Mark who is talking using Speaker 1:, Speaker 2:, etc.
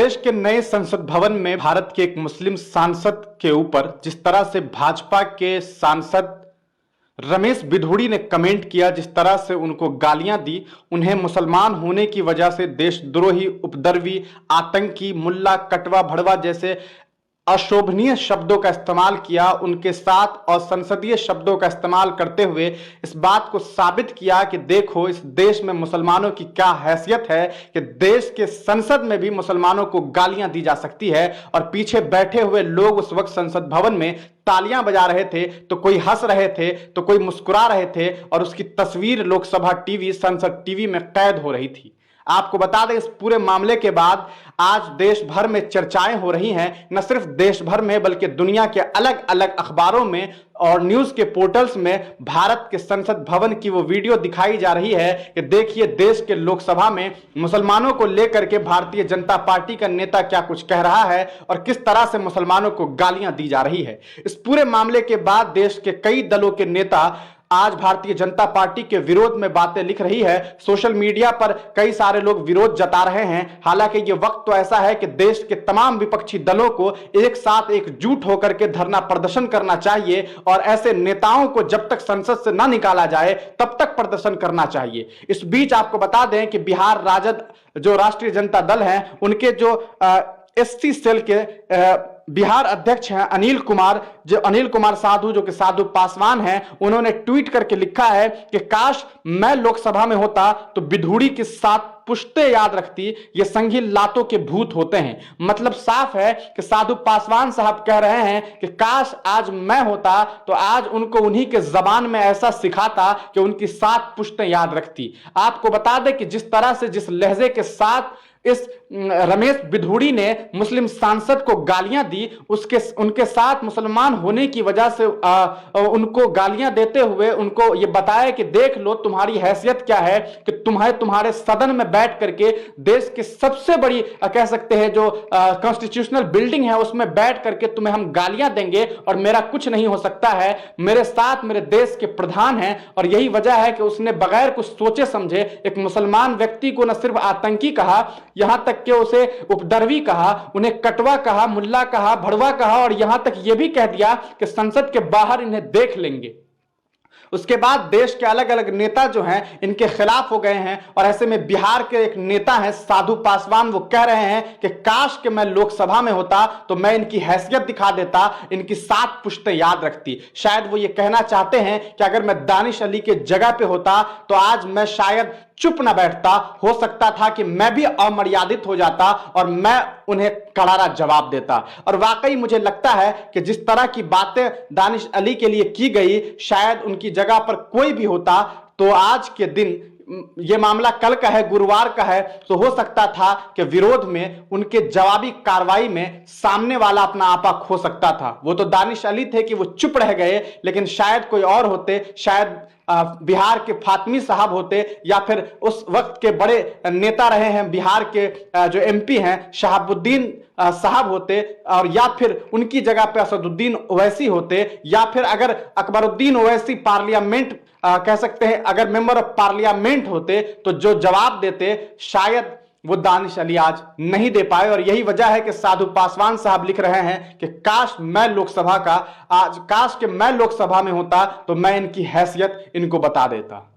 Speaker 1: देश के नए संसद भवन में भारत के एक मुस्लिम सांसद के ऊपर जिस तरह से भाजपा के सांसद रमेश बिधूड़ी ने कमेंट किया, जिस तरह से उनको गालियां दी, उन्हें मुसलमान होने की वजह से देशद्रोही, उपद्रवी, आतंकी, मुल्ला, कटवा, भड़वा जैसे अशोभनीय शब्दों का इस्तेमाल किया, उनके साथ असंसदीय शब्दों का इस्तेमाल करते हुए इस बात को साबित किया कि देखो इस देश में मुसलमानों की क्या हैसियत है कि देश के संसद में भी मुसलमानों को गालियां दी जा सकती है। और पीछे बैठे हुए लोग उस वक्त संसद भवन में तालियां बजा रहे थे, तो कोई हंस रहे थे, तो कोई मुस्कुरा रहे थे, और उसकी तस्वीर लोकसभा टीवी, संसद टीवी में कैद हो रही थी। आपको बता दें, इस पूरे मामले के बाद आज देश भर में चर्चाएं हो रही हैं। न सिर्फ देश भर में बल्कि दुनिया के अलग अलग अखबारों में और न्यूज के पोर्टल्स में भारत के संसद भवन की वो वीडियो दिखाई जा रही है कि देखिए देश के लोकसभा में मुसलमानों को लेकर के भारतीय जनता पार्टी का नेता क्या कुछ कह रहा है और किस तरह से मुसलमानों को गालियां दी जा रही है। इस पूरे मामले के बाद देश के कई दलों के नेता आज भारतीय जनता पार्टी के विरोध में बातें लिख रही है। सोशल मीडिया पर कई सारे लोग विरोध जता रहे हैं। हालांकि ये वक्त तो ऐसा है कि देश के तमाम विपक्षी दलों को एक साथ एकजुट होकर के धरना प्रदर्शन करना चाहिए और ऐसे नेताओं को जब तक संसद से ना निकाला जाए तब तक प्रदर्शन करना चाहिए। इस बीच आपको बता दें कि बिहार राजद जो राष्ट्रीय जनता दल है, उनके जो एसटी सेल के बिहार अध्यक्ष हैं अनिल कुमार साधु, जो कि साधु पासवान हैं, उन्होंने ट्वीट करके लिखा है कि काश मैं लोकसभा में होता तो बिधूड़ी के साथ पुश्ते याद रखती, ये संगी लातों के भूत होते हैं। मतलब साफ है कि साधु पासवान साहब कह रहे हैं कि काश आज मैं होता तो आज उनको उन्हीं के जबान में ऐसा सिखाता कि उनकी 7 पुश्तें याद रखती। आपको बता दें कि जिस तरह से, जिस लहजे के साथ इस रमेश बिधूड़ी ने मुस्लिम सांसद को गालियां दी, उनके साथ मुसलमान होने की वजह से उनको गालियां देते हुए उनको ये बताया कि देख लो तुम्हारी हैसियत क्या है कि तुम्हारे सदन में बैठ करके देश की सबसे बड़ी कह सकते हैं जो कॉन्स्टिट्यूशनल बिल्डिंग है उसमें बैठ करके तुम्हें हम गालियां देंगे और मेरा कुछ नहीं हो सकता है। मेरे साथ मेरे देश के प्रधान हैं और यही वजह है कि उसने बगैर कुछ सोचे समझे एक मुसलमान व्यक्ति को न सिर्फ आतंकी कहा, यहां तक कि उसे उपद्रवी कहा, उन्हें कटवा कहा, मुल्ला कहा, भड़वा कहा और यहां तक यह भी कह दिया कि संसद के बाहर इन्हें देख लेंगे। उसके बाद देश के अलग अलग नेता जो हैं इनके खिलाफ हो गए हैं और ऐसे में बिहार के एक नेता हैं साधु पासवान, वो कह रहे हैं कि काश कि मैं लोकसभा में होता तो मैं इनकी हैसियत दिखा देता, इनकी 7 पुश्तें याद रखती। शायद वो ये कहना चाहते हैं कि अगर मैं दानिश अली के जगह पे होता तो आज मैं शायद चुप न बैठता, हो सकता था कि मैं भी अमर्यादित हो जाता और मैं उन्हें करारा जवाब देता। और वाकई मुझे लगता है कि जिस तरह की बातें दानिश अली के लिए की गई, शायद उनकी जगह पर कोई भी होता तो आज के दिन, यह मामला कल का है, गुरुवार का है, तो हो सकता था कि विरोध में उनके जवाबी कार्रवाई में सामने वाला अपना आपा खो सकता था। वो तो दानिश अली थे कि वो चुप रह गए, लेकिन शायद कोई और होते, शायद बिहार के फातमी साहब होते या फिर उस वक्त के बड़े नेता रहे हैं बिहार के जो एमपी हैं शहाबुद्दीन साहब होते, और या फिर उनकी जगह पे असदुद्दीन ओवैसी होते, या फिर अगर अकबरुद्दीन ओवैसी पार्लियामेंट कह सकते हैं अगर मेंबर ऑफ पार्लियामेंट होते तो जो जवाब देते शायद वो दानिश अली आज नहीं दे पाए। और यही वजह है कि साधु पासवान साहब लिख रहे हैं कि काश मैं लोकसभा में होता तो मैं इनकी हैसियत इनको बता देता।